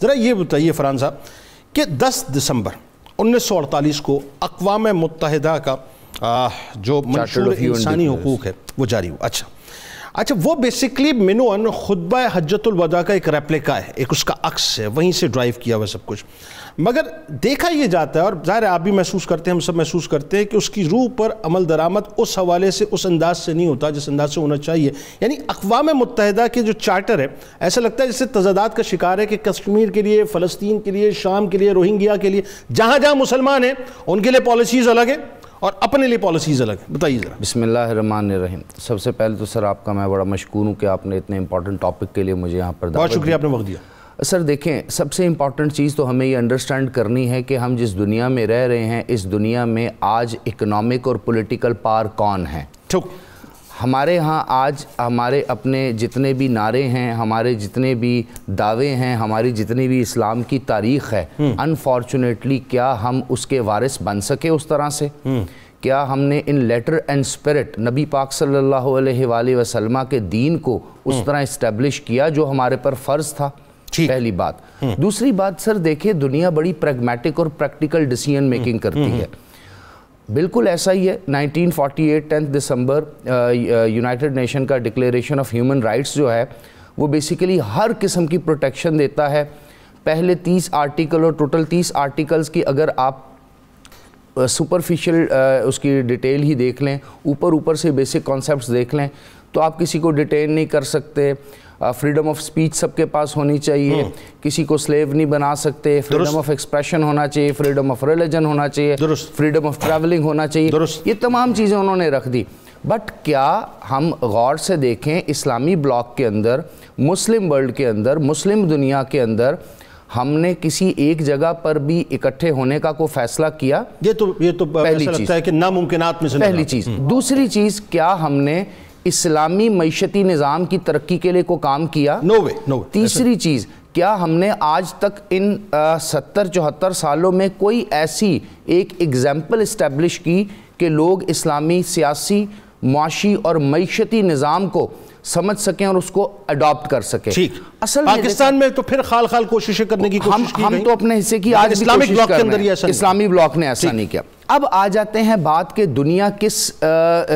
ذرا یہ بتائیے فرحان صاحب کہ 10 دسمبر 1948 کو اقوام متحدہ کا جو منشور انسانی حقوق ہے وہ جاری ہوا. اچھا وہ بیسیکلی منوان خطبہ حجت الوداع کا ایک ریپلیکا ہے، ایک اس کا عکس ہے، وہیں سے ڈرائیو کیا ہوا سب کچھ. مگر دیکھا یہ جاتا ہے اور ظاہر ہے آپ بھی محسوس کرتے ہیں، ہم سب محسوس کرتے ہیں کہ اس کی روح پر عمل درآمد اس حوالے سے اس انداز سے نہیں ہوتا جس انداز سے ہونا چاہیے. یعنی اقوام متحدہ کے جو چارٹر ہے ایسا لگتا ہے جیسے تضادات کا شکار ہے کہ کشمیر کے لیے، فلسطین کے لیے، شام کے لیے، روہنگیا کے لیے، جہاں جہاں مسلمان ہیں ان کے لیے پالیسیز الگ ہیں اور اپنے لیے پالیسیز الگ ہیں. بتائیے ذرا. بسم اللہ الرحمن الرحیم. سب سے پہلے تو سر آپ کا میں بڑا مشکور ہوں کہ آپ نے اتنے امپورٹنٹ ٹاپک کے لیے مجھے یہاں پر بہت شکریہ آپ نے وقت دیا. سر دیکھیں، سب سے امپورٹنٹ چیز تو ہمیں یہ انڈرسٹینڈ کرنی ہے کہ ہم جس دنیا میں رہ رہے ہیں اس دنیا میں آج اکنامک اور پولیٹیکل پاور کون ہیں. ہمارے ہاں آج ہمارے اپنے جتنے بھی نعرے ہیں، ہمارے جتنے بھی دعوے ہیں، ہماری جتنی بھی اسلام کی تاریخ ہے، انفارچونیٹلی کیا ہم اس کے وارث بن سکے اس طرح سے؟ کیا ہم نے ان لیٹر اینڈ اسپرٹ نبی پاک صلی اللہ علیہ وآلہ وسلم کے دین کو اس طرح اسٹیبلش کیا جو ہمارے پر فرض تھا؟ پہلی بات. دوسری بات سر دیکھیں، دنیا بڑی پریگمیٹک اور پریکٹیکل ڈیسیژن میکنگ کرتی ہے. بالکل ایسا ہی ہے. 1948 10 دسمبر یونائٹڈ نیشن کا ڈکلیریشن آف ہیومن رائٹس جو ہے وہ بیسیکلی ہر قسم کی پروٹیکشن دیتا ہے. پہلے 30 آرٹیکل اور ٹوٹل 30 آرٹیکلز کی اگر آپ سپرفیشل اس کی ڈیٹیل ہی دیکھ لیں، اوپر سے بیسک کانسیپٹس دیکھ لیں تو آپ کسی کو ڈیٹین نہیں کر سکتے. فریڈم آف سپیچ سب کے پاس ہونی چاہیے، کسی کو سلیو نہیں بنا سکتے، فریڈم آف ایکسپریشن ہونا چاہیے، فریڈم آف ریلیجن ہونا چاہیے، فریڈم آف ٹریولنگ ہونا چاہیے. یہ تمام چیزیں انہوں نے رکھ دی. بٹ کیا ہم غور سے دیکھیں اسلامی بلاک کے اندر، مسلم ورلڈ کے اندر، مسلم دنیا کے اندر ہم نے کسی ایک جگہ پر بھی اکٹھے ہونے کا کوئی فیصلہ کیا؟ یہ تو ایسا لگتا ہے کہ ناممکنات میں سے پہلی چیز. دوسری چیز، کیا ہم نے اسلامی معیشتی نظام کی ترقی کے لیے کوئی کام کیا؟ نو وے. تیسری چیز، کیا ہم نے آج تک ان 70-74 سالوں میں کوئی ایسی ایک ایگزامپل اسٹیبلش کی کہ لوگ اسلامی سیاسی، معاشی اور معیشتی نظام کو سمجھ سکیں اور اس کو اڈاپٹ کر سکیں؟ اصل پاکستان میں تو پھر خال کوششیں کرنے کی کوشش کی گئی. ہم تو اپنے حصے کی آج بھی کوشش کر رہے ہیں. اسلامی بلاک نے ایسا نہیں کیا. اب آ جاتے ہیں بات کہ دنیا کس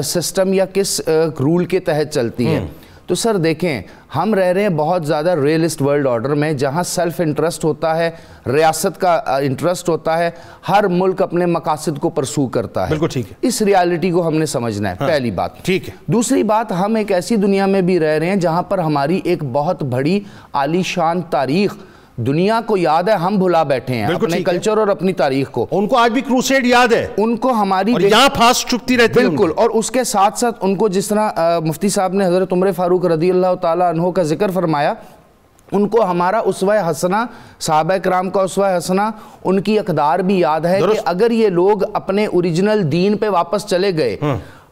سسٹم یا کس رول کے تحت چلتی ہے. تو سر دیکھیں، ہم رہ رہے ہیں بہت زیادہ ریئلسٹ ورلڈ آرڈر میں جہاں سیلف انٹرسٹ ہوتا ہے، ریاست کا انٹرسٹ ہوتا ہے، ہر ملک اپنے مقاصد کو پرسو کرتا ہے. بالکل ٹھیک ہے. اس ریالٹی کو ہم نے سمجھنا ہے. پہلی بات. ٹھیک ہے. دوسری بات، ہم ایک ایسی دنیا میں بھی رہ رہے ہیں جہاں پر ہماری ایک بہت بڑی عالی شان تاریخ دنیا کو یاد ہے، ہم بھلا بیٹھے ہیں اپنے کلچر اور اپنی تاریخ کو. ان کو آج بھی کروسیڈ یاد ہے، ان کو ہماری یہاں پھانس چکتی رہتی ہے. بالکل. اور اس کے ساتھ ساتھ ان کو جس طرح مفتی صاحب نے حضرت عمر فاروق رضی اللہ تعالیٰ عنہ کا ذکر فرمایا، ان کو ہمارا اسوہ حسنہ، صحابہ کرام کا اسوہ حسنہ، ان کی اقدار بھی یاد ہے کہ اگر یہ لوگ اپنے اوریجنل دین پہ واپس چلے گئے،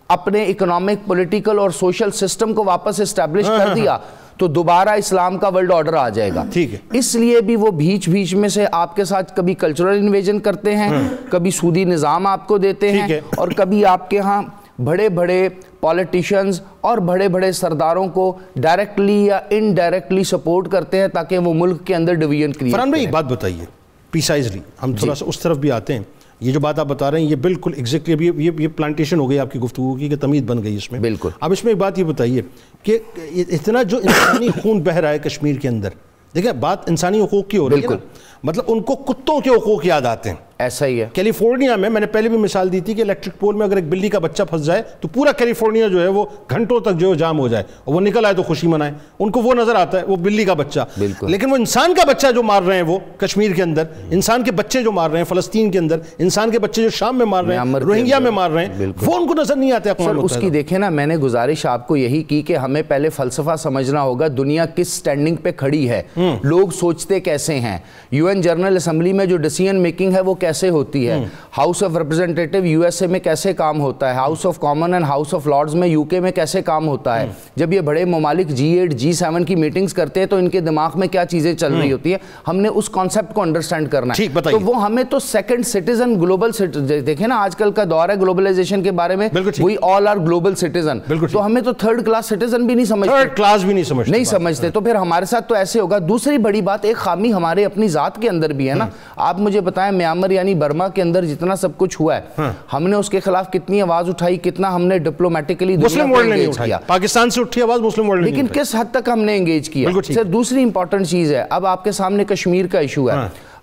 اپنے اکنامک، پولیٹیکل اور سوشل سسٹم کو واپس اسٹیبلش کر دیا تو دوبارہ اسلام کا ورلڈ آرڈر آ جائے گا. اس لیے بھی وہ بیچ میں سے آپ کے ساتھ کبھی کلچرل انویژن کرتے ہیں، کبھی سودی نظام آپ کو دیتے ہیں، اور کبھی آپ کے ہاں بڑے بڑے پولیٹیشنز اور بڑے بڑے سرداروں کو ڈائریکٹلی یا انڈائریکٹلی سپورٹ کرتے ہیں تاکہ وہ ملک کے اندر ڈویژن کریٹ کریں. فرحان بھائی ایک بات بتائیے پریسائزلی، ہم تھوڑا سا اس طرف بھی آتے ہیں. یہ جو بات آپ بتا رہے ہیں یہ بالکل ایگزیکٹلی اب یہ پلانٹیشن ہو گئی آپ کی گفتگو کی کہ تمید بن گئی اس میں. بالکل. اب اس میں ایک بات یہ بتائیے کہ اتنا جو انسانی خون بہہ رہا ہے کشمیر کے اندر، دیکھیں بات انسانی حقوق کی ہو رہی ہے، مطلب ان کو کتوں کے حقوق یاد آتے ہیں. ایسا ہی ہے. کیلیفورنیا میں نے پہلے بھی مثال دی تھی کہ الیکٹرک پول میں اگر ایک بلی کا بچہ پھنس جائے تو پورا کیلیفورنیا جو ہے وہ گھنٹوں تک جو جام ہو جائے اور وہ نکل آئے تو خوشی منائے. ان کو وہ نظر آتا ہے وہ بلی کا بچہ. لیکن وہ انسان کا بچہ جو مار رہے ہیں وہ کشمیر کے اندر، انسان کے بچے جو مار رہے ہیں فلسطین کے اندر، انسان کے بچے جو شام میں مار رہے ہیں، روہنگیا میں مار رہے ہیں، وہ ان کو نظر نہیں آتے. سر اس کی دیکھیں نا، میں نے گزارش آپ کو یہی کی کہ ہمیں پہلے فلسفہ سمجھنا ہوگا دنیا کس سٹینڈنگ پہ کھڑی ہے، لوگ سوچتے کیسے ہیں. UN جنرل اسمبلی میں جو ڈیسیژن میکنگ ہے وہ کیسے ہوتی ہے, house of representative U S A میں کیسے کام ہوتا ہے, house of common and house of lords میں یو کے میں کیسے کام ہوتا ہے, جب یہ بڑے ممالک G8 G7 کی میٹنگز کرتے ہیں تو ان کے دماغ میں کیا چیزیں چل رہی ہوتی ہیں, ہم نے اس کانسیپٹ کو انڈرسٹینڈ کرنا ہے. تو وہ ہمیں تو سیکنڈ سٹیزن گلوبل دیکھیں نا, آج کل کا دور ہے گلوبلائزیشن کے بارے میں, وی آل آر گلوبل سٹیزن, تو ہمیں تو تھرڈ کلاس سٹیزن بھی نہیں سمجھتے, تو پھر ہمارے ساتھ تو ایسے ہوگا. دوسری بڑی بات, ایک خامی ہمارے اپنی ذات کے اندر بھی ہے نا. آپ مجھے بتائیں میانمار یعنی برما کے اندر جتنا سب کچھ ہوا ہے, ہم نے اس کے خلاف کتنی آواز اٹھائی, کتنا ہم نے ڈپلومیٹکلی مسلم ورلڈ نے نہیں اٹھائی, پاکستان سے اٹھی آواز مسلم ورلڈ نے, لیکن کس حد تک ہم نے انگیج کیا. سر دوسری امپورٹنٹ چیز ہے, اب آپ کے سامنے کشمیر کا ایشو ہے,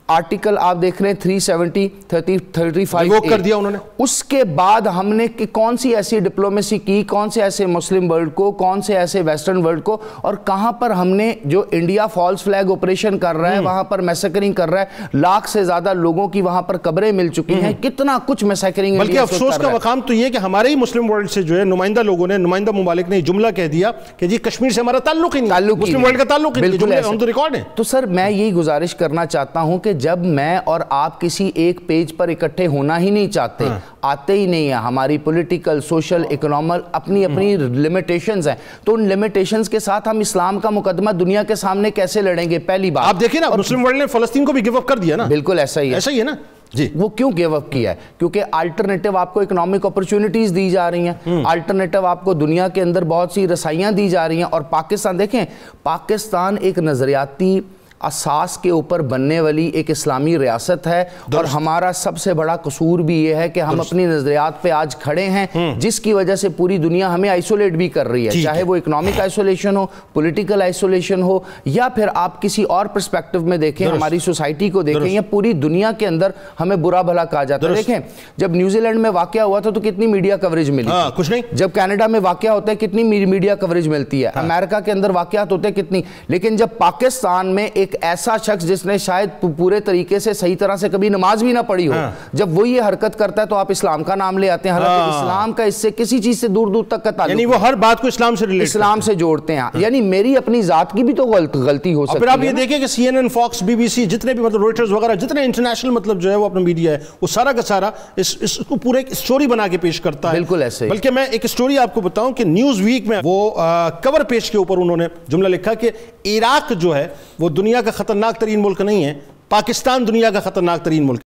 آرٹیکل آپ دیکھ رہے ہیں 370-35 وہ کر دیا انہوں نے. اس کے بعد ہم نے کون سی ایسی ڈپلومیسی کی, کون سے ایسے مسلم ورلڈ کو, کون سے ایسے ویسٹرن ورلڈ کو, اور کہاں پر ہم نے جو انڈیا فالس فلیگ آپریشن کر رہا ہے وہاں پر میسیکرنگ کر رہا ہے, لاکھ سے زیادہ لوگوں کی وہاں پر قبریں مل چکی ہیں, کتنا کچھ میسیکرنگ. بلکہ افسوس کا مقام تو یہ کہ ہمارے ہی مسلم ورلڈ سے جو ہے نمائندہ لوگوں نے, نمائندہ ممالک نے جملہ کہہ دیا کہ جی کشمیر سے ہمارا تعلق ہی نہیں, مسلم ورلڈ کا تعلق ہی نہیں, جملے ہم تو ریکارڈ ہیں. تو سر میں یہی گزارش کرنا چاہتا ہوں کہ جب میں اور آپ کسی ایک پیج پر اکٹھے ہونا ہی نہیں چاہتے, آتے ہی نہیں ہیں, ہماری پولیٹیکل سوشل اکنامل اپنی لیمیٹیشنز ہیں, تو ان لیمیٹیشنز کے ساتھ ہم اسلام کا مقدمہ دنیا کے سامنے کیسے لڑیں گے. پہلی بات آپ دیکھیں نا, مسلم ورلڈ نے فلسطین کو بھی گیو اپ کر دیا نا. بالکل ایسا ہی ہے نا جی. وہ کیوں گیو اپ کیا ہے؟ کیونکہ الٹرنیٹیو آپ کو اکنامک اپرچونٹیز دی جا رہی ہیں, الٹرنیٹیو آپ کو دنیا کے اندر بہت سی رسائیاں دی جا رہی ہیں. اور پاکستان دیکھیں, پاکستان ایک نظریاتی اساس کے اوپر بننے والی ایک اسلامی ریاست ہے, اور ہمارا سب سے بڑا قصور بھی یہ ہے کہ ہم اپنی نظریات پہ آج کھڑے ہیں, جس کی وجہ سے پوری دنیا ہمیں آئسولیٹ بھی کر رہی ہے, چاہے وہ اکنامک آئسولیشن ہو, پولیٹیکل آئسولیشن ہو, یا پھر آپ کسی اور پرسپیکٹیو میں دیکھیں, ہماری سوسائٹی کو دیکھیں, یا پوری دنیا کے اندر ہمیں برا بھلا کہا جاتا ہے. دیکھیں جب نیوزی لینڈ میں واقعہ ہوا تھا تو کتنی میڈیا کوریج ملی, کچھ نہیں. جب کینیڈا میں واقعہ ہوتا ہے کتنی میڈیا کوریج ملتی ہے, امریکہ کے اندر واقعات ہوتے ہیں کتنی. لیکن جب پاکستان میں ایک ایسا شخص جس نے شاید پورے طریقے سے صحیح طرح سے کبھی نماز بھی نہ پڑھی ہو, جب وہ یہ حرکت کرتا ہے تو آپ اسلام کا نام لے آتے ہیں, حالانکہ اسلام کا اس سے کسی چیز سے دور دور تک کا تعلق, یعنی وہ ہر بات کو اسلام سے جوڑتے ہیں. یعنی میری اپنی ذات کی بھی تو غلطی ہو سکتی ہے. پھر آپ یہ دیکھیں کہ CNN, فاکس, BBC, جتنے بھی مطلب روئٹرز وغیرہ, جتنے انٹرنیشنل مطلب جو ہے وہ اپنا میڈیا ہے, وہ سارا کا سارا اس کو پورے ایک سٹوری بنا کے پیش کرتا ہے. بالکل ایسے. بلکہ میں ایک سٹوری آپ کو بتاؤں کہ نیوز ویک میں وہ کور پیج کے اوپر انہوں نے جملہ لکھا کہ عراق جو ہے وہ دنیا کا خطرناک ترین ملک نہیں ہے, پاکستان دنیا کا خطرناک ترین ملک